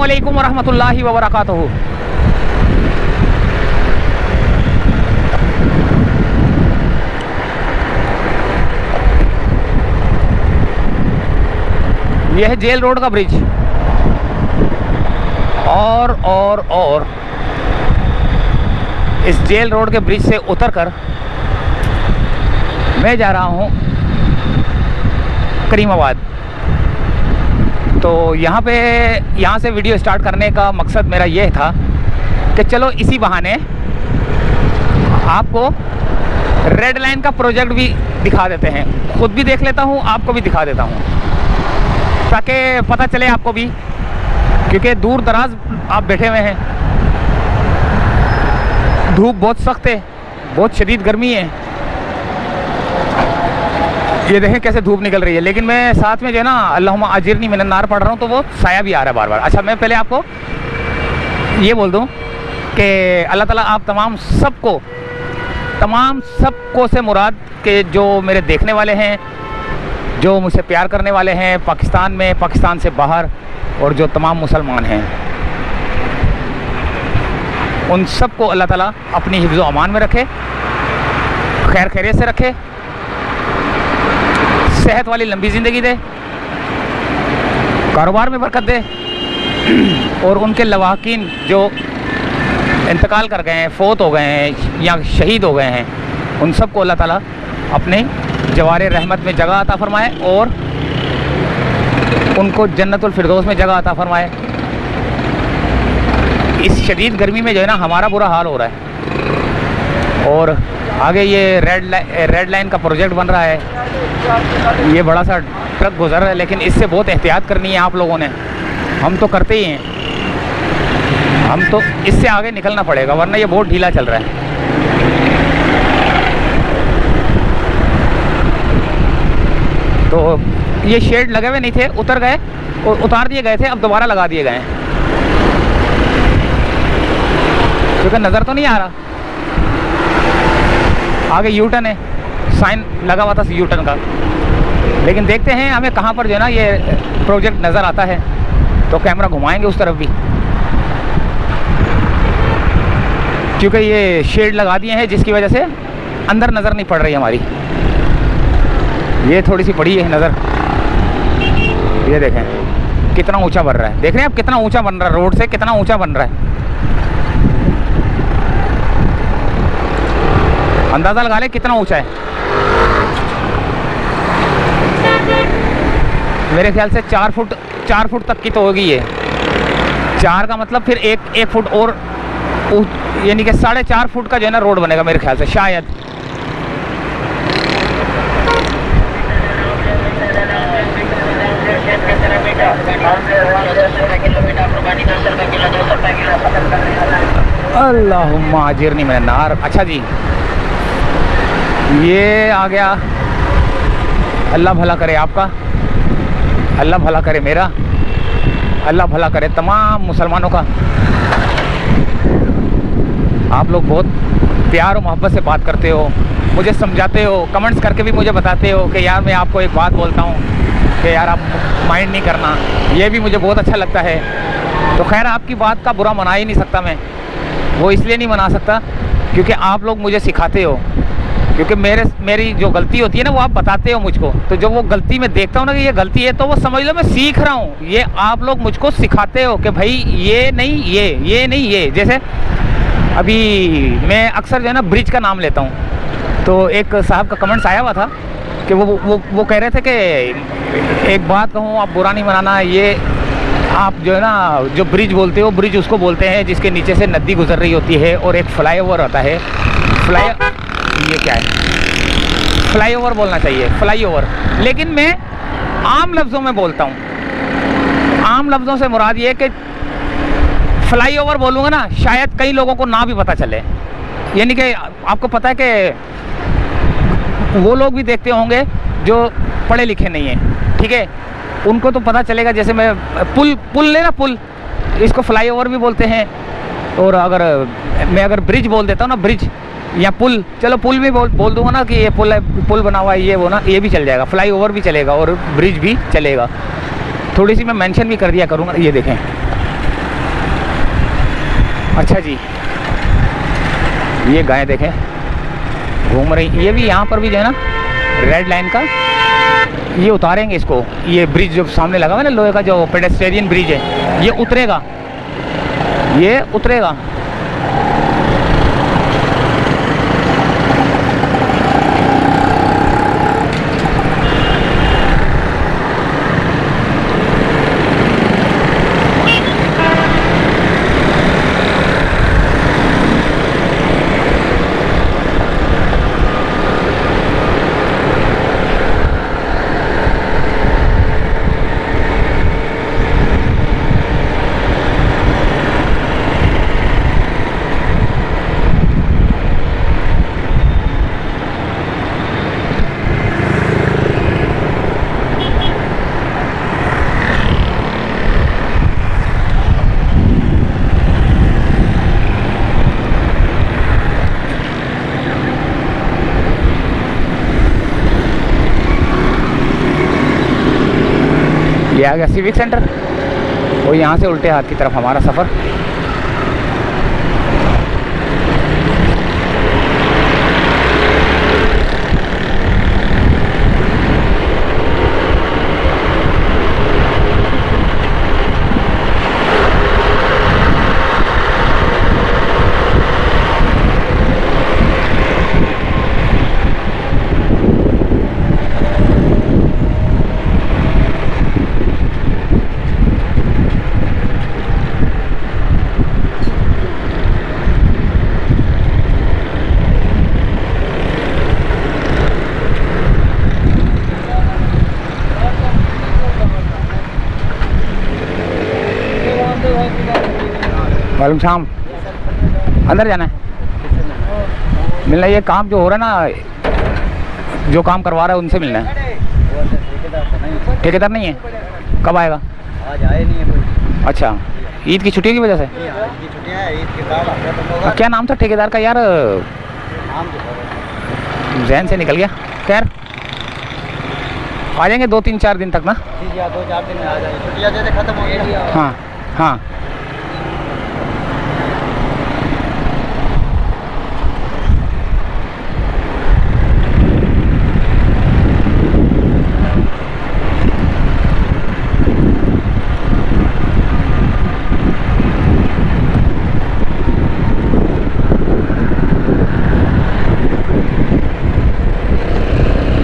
अस्सलामुअलैकुम वरहमतुल्लाहि वबरकातुहू। यह है जेल रोड का ब्रिज। और इस जेल रोड के ब्रिज से उतरकर मैं जा रहा हूँ करीमाबाद। तो यहाँ से वीडियो स्टार्ट करने का मकसद मेरा ये था कि चलो इसी बहाने आपको रेड लाइन का प्रोजेक्ट भी दिखा देते हैं। खुद भी देख लेता हूँ, आपको भी दिखा देता हूँ, ताकि पता चले आपको भी, क्योंकि दूर दराज आप बैठे हुए हैं, धूप बहुत सख्त है, बहुत शदीद गर्मी है। ये देखें कैसे धूप निकल रही है, लेकिन मैं साथ में जो है ना अल्लाहुम्मा अजिरनी मिनन नार पढ़ रहा हूँ, तो वो साया भी आ रहा है बार बार। अच्छा, मैं पहले आपको ये बोल दूँ कि अल्लाह ताला आप तमाम सबको से मुराद के जो मेरे देखने वाले हैं, जो मुझसे प्यार करने वाले हैं पाकिस्तान में, पाकिस्तान से बाहर, और जो तमाम मुसलमान हैं, उन सबको अल्लाह ताला अपनी हिफ्ज़ व अमान में रखे, खैर खैरियत से रखे, सेहत वाली लंबी ज़िंदगी दे, कारोबार में बरकत दे, और उनके लवाकिन जो इंतकाल कर गए हैं, फ़ौत हो गए हैं या शहीद हो गए हैं, उन सबको अल्लाह ताला अपने जवारे रहमत में जगह अता फ़रमाए और उनको जन्नतुल फिरदौस में जगह अता फ़रमाए। इस शदीद गर्मी में जो है ना हमारा बुरा हाल हो रहा है। और आगे ये रेड लाइन का प्रोजेक्ट बन रहा है, ये बड़ा सा ट्रक गुजर रहा है, लेकिन इससे बहुत एहतियात करनी है आप लोगों ने। हम तो करते ही हैं, हम तो इससे आगे निकलना पड़ेगा, वरना ये बहुत ढीला चल रहा है। तो ये शेड लगे हुए नहीं थे, उतर गए और उतार दिए गए थे, अब दोबारा लगा दिए गए हैं, क्योंकि नज़र तो नहीं आ रहा। आगे यू टर्न है, साइन लगा हुआ था यू टर्न का, लेकिन देखते हैं हमें कहाँ पर जो है ना ये प्रोजेक्ट नज़र आता है, तो कैमरा घुमाएंगे उस तरफ भी, क्योंकि ये शेड लगा दिए हैं जिसकी वजह से अंदर नज़र नहीं पड़ रही हमारी। ये थोड़ी सी पड़ी है नज़र। ये देखें कितना ऊंचा बन रहा है, देख रहे हैं आप कितना ऊंचा बन रहा है, रोड से कितना ऊंचा बन रहा है। अंदाज़ा लगा ले कितना ऊंचा है। मेरे ख्याल से 4 फुट तक की तो होगी ये। 4 का मतलब फिर एक फुट और, यानी कि 4.5 फुट का जो है ना रोड बनेगा मेरे ख्याल से, शायद। अल्लाहुम्मा अजिरनी मिनन नार। अच्छा जी, ये आ गया। अल्लाह भला करे आपका, अल्लाह भला करे मेरा, अल्लाह भला करे तमाम मुसलमानों का। आप लोग बहुत प्यार और मोहब्बत से बात करते हो, मुझे समझाते हो, कमेंट्स करके भी मुझे बताते हो कि यार मैं आपको एक बात बोलता हूँ कि यार आप माइंड नहीं करना। ये भी मुझे बहुत अच्छा लगता है। तो खैर, आपकी बात का बुरा मना ही नहीं सकता मैं, वो इसलिए नहीं मना सकता क्योंकि आप लोग मुझे सिखाते हो, क्योंकि मेरी जो गलती होती है ना वो आप बताते हो मुझको। तो जब वो गलती मैं देखता हूँ ना कि ये गलती है, तो वो समझ लो मैं सीख रहा हूँ। ये आप लोग मुझको सिखाते हो कि भाई ये नहीं ये नहीं ये। जैसे अभी मैं अक्सर जो है ना ब्रिज का नाम लेता हूँ, तो एक साहब का कमेंट्स आया हुआ था कि वो कह रहे थे कि एक बात कहूँ, आप बुरा नहीं मनाना, ये आप जो है ना जो ब्रिज बोलते हो, ब्रिज उसको बोलते हैं जिसके नीचे से नदी गुजर रही होती है, और एक फ्लाईओवर होता है। ये क्या है, फ्लाईओवर बोलना चाहिए, फ्लाईओवर। लेकिन मैं आम लफ्ज़ों में बोलता हूँ। आम लफ्ज़ों से मुराद ये कि फ्लाईओवर बोलूँगा ना, शायद कई लोगों को ना भी पता चले। यानी कि आपको पता है कि वो लोग भी देखते होंगे जो पढ़े लिखे नहीं हैं, ठीक है, उनको तो पता चलेगा। जैसे मैं पुल लेना, पुल, इसको फ्लाईओवर भी बोलते हैं। और अगर ब्रिज बोल देता हूँ ना, ब्रिज या पुल, चलो पुल भी बोल दूंगा ना कि ये पुल है, पुल बना हुआ है, ये वो ना, ये भी चल जाएगा, फ्लाईओवर भी चलेगा और ब्रिज भी चलेगा। थोड़ी सी मैं मेंशन भी कर दिया करूँगा। ये देखें अच्छा जी, ये गाय देखें घूम रही। ये भी यहाँ पर भी जो है ना रेड लाइन का ये उतारेंगे इसको। ये ब्रिज जो सामने लगा हुआ है ना लोहे का, जो पेडेस्ट्रियन ब्रिज है, ये उतरेगा, ये उतरेगा। ये आ गया सिविक सेंटर और यहाँ से उल्टे हाथ की तरफ हमारा सफ़र। वालेकुम सलाम। अंदर जाना है, मिलना। ये काम जो हो रहा है ना, जो काम करवा रहा है उनसे मिलना है। ठेकेदार नहीं है? कब आएगा? आज आए नहीं है कोई। अच्छा, ईद की छुट्टियों की वजह से? ईद की छुट्टियां हैं, ईद के बाद क्या नाम था ठेकेदार का यार? नाम जहन से निकल गया। खैर आ जाएंगे 2-3-4 दिन तक ना। जी जी, 2-4 दिन में आ जाएंगे। छुट्टियां जैसे खत्म हो गई। हाँ हाँ।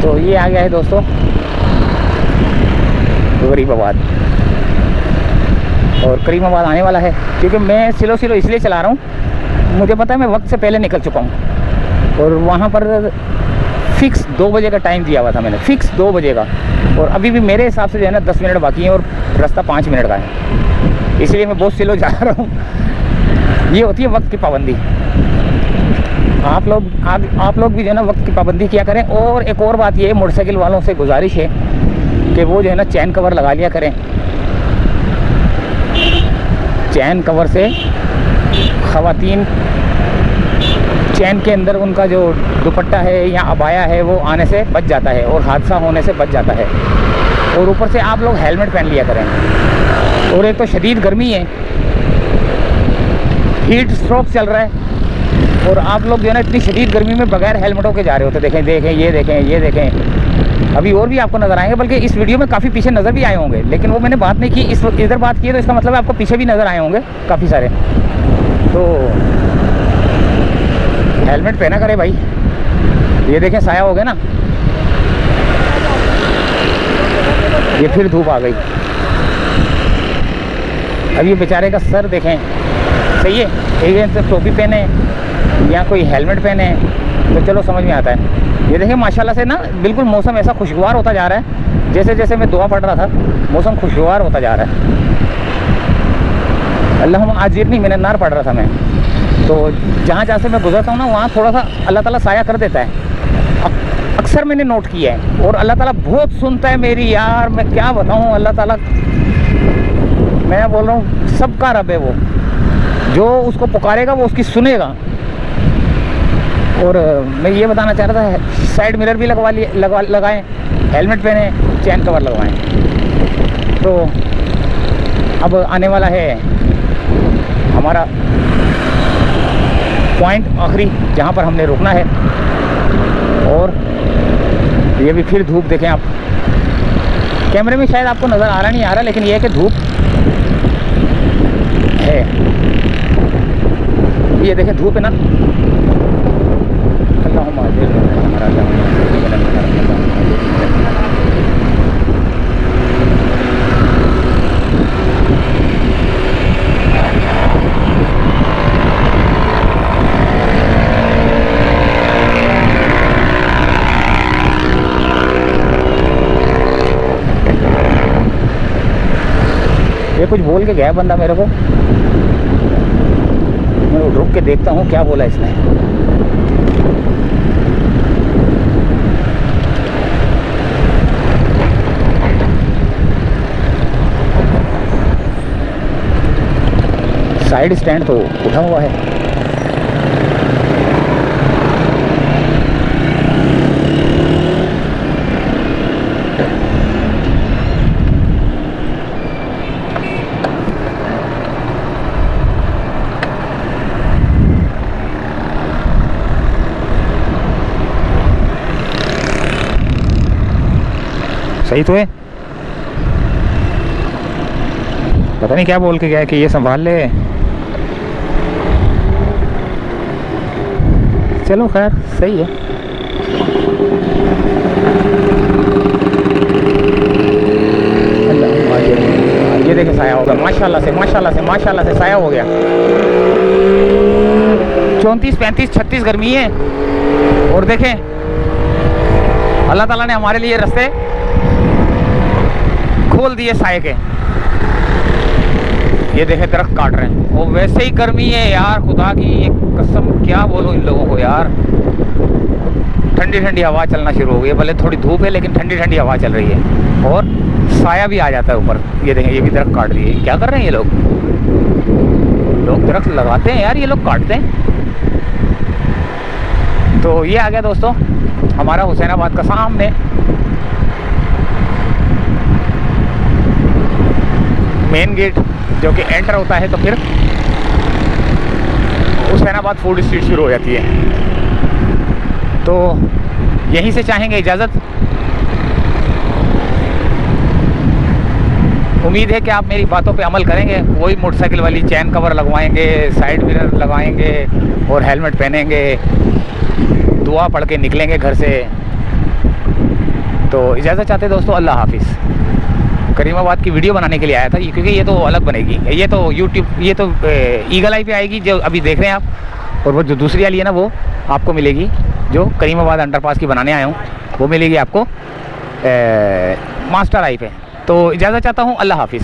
तो ये आ गया है दोस्तों करीमाबाद, और करीमाबाद आने वाला है क्योंकि मैं स्लो इसलिए चला रहा हूँ, मुझे पता है मैं वक्त से पहले निकल चुका हूँ। और वहाँ पर फिक्स 2 बजे का टाइम दिया हुआ था मैंने, फिक्स 2 बजे का, और अभी भी मेरे हिसाब से जो है ना 10 मिनट बाकी है और रास्ता 5 मिनट का है, इसलिए मैं बहुत स्लो जा रहा हूँ। ये होती है वक्त की पाबंदी। आप लोग भी जो है ना वक्त की पाबंदी किया करें। और एक और बात ये, मोटरसाइकिल वालों से गुजारिश है कि वो जो है ना चैन कवर लगा लिया करें। चैन कवर से ख़वातीन चैन के अंदर उनका जो दुपट्टा है या अबाया है वो आने से बच जाता है और हादसा होने से बच जाता है। और ऊपर से आप लोग हेलमेट पहन लिया करें। और एक तो शदीद गर्मी है, हीट स्ट्रोक चल रहा है, और आप लोग जो है ना इतनी शदीद गर्मी में बगैर हेलमेटों के जा रहे होते। देखें ये देखें, अभी और भी आपको नज़र आएंगे, बल्कि इस वीडियो में काफ़ी पीछे नज़र भी आए होंगे, लेकिन वो मैंने बात नहीं की। इधर बात की है तो इसका मतलब आपको पीछे भी नज़र आए होंगे काफ़ी सारे। तो हेलमेट पहना करे भाई। ये देखें साया हो गया ना, ये फिर धूप आ गई। अब ये बेचारे का सर देखें, सही है, एक तो टोपी पहने या कोई हेलमेट पहने तो चलो समझ में आता है। ये देखें माशाल्लाह से ना बिल्कुल मौसम ऐसा खुशगवार होता जा रहा है, जैसे जैसे मैं दुआ पढ़ रहा था मौसम खुशगवार होता जा रहा है। अल्लाहुम्मा आजिरनी मिनन नार पढ़ रहा था मैं, तो जहाँ से मैं गुजरता हूँ ना वहाँ थोड़ा सा अल्लाह ताला साया कर देता है। अक्सर मैंने नोट किया है, और अल्लाह ताला बहुत सुनता है मेरी यार, मैं क्या बताऊँ। अल्लाह ताला, मैं बोल रहा हूँ सबका रब है वो, जो उसको पुकारेगा वो उसकी सुनेगा। और मैं ये बताना चाह रहा था, साइड मिरर भी लगाएं, हेलमेट पहने, चैन कवर लगवाएं। तो अब आने वाला है हमारा पॉइंट आखिरी जहाँ पर हमने रुकना है। और ये भी फिर धूप देखें आप, कैमरे में शायद आपको नज़र आ रहा नहीं आ रहा, लेकिन ये है कि धूप है। ये देखें धूप है ना। ये कुछ बोल के गया बंदा मेरे को, मैं रुक के देखता हूँ क्या बोला इसने। साइड स्टैंड तो उठा हुआ है। सही तो है, पता नहीं क्या बोल के गया कि ये संभाल ले। चलो खैर सही है। ये देखे साया होगा, माशाल्लाह से माशाल्लाह से माशाल्लाह से साया हो गया। 34, 35, 36 गर्मी है। और देखें अल्लाह ताला ने हमारे लिए रास्ते खोल दिए साये के। ये देखे दरख्त काट रहे हैं, वो वैसे ही गर्मी है यार, खुदा की ये कसम क्या बोलूं इन लोगों को यार। ठंडी ठंडी हवा चलना शुरू हो गई है, भले थोड़ी धूप है लेकिन ठंडी ठंडी हवा चल रही है और साया भी आ जाता है ऊपर। ये देखें ये भी दरख्त काट दिए, क्या कर रहे हैं ये लोग। लोग दरख्त लगाते हैं यार, ये लोग काटते हैं। तो ये आ गया दोस्तों हमारा हुसैनाबाद का सामने मेन गेट जो कि एंटर होता है, तो फिर हुसैनाबाद फूड स्ट्रीट शुरू हो जाती है। तो यहीं से चाहेंगे इजाज़त। उम्मीद है कि आप मेरी बातों पे अमल करेंगे। वही मोटरसाइकिल वाली चैन कवर लगवाएंगे, साइड मिरर लगाएंगे और हेलमेट पहनेंगे, दुआ पढ़ के निकलेंगे घर से। तो इजाज़त चाहते दोस्तों, अल्लाह हाफिज़। करीमाबाद की वीडियो बनाने के लिए आया था क्योंकि ये तो अलग बनेगी, ये तो यूट्यूब, ये तो ईगल आई पे आएगी जो अभी देख रहे हैं आप। और वो जो दूसरी वाली है ना वो आपको मिलेगी, जो करीमाबाद अंडरपास की बनाने आया हूँ, वो मिलेगी आपको मास्टर आई पे। तो इजाज़त चाहता हूँ, अल्लाह हाफिज़।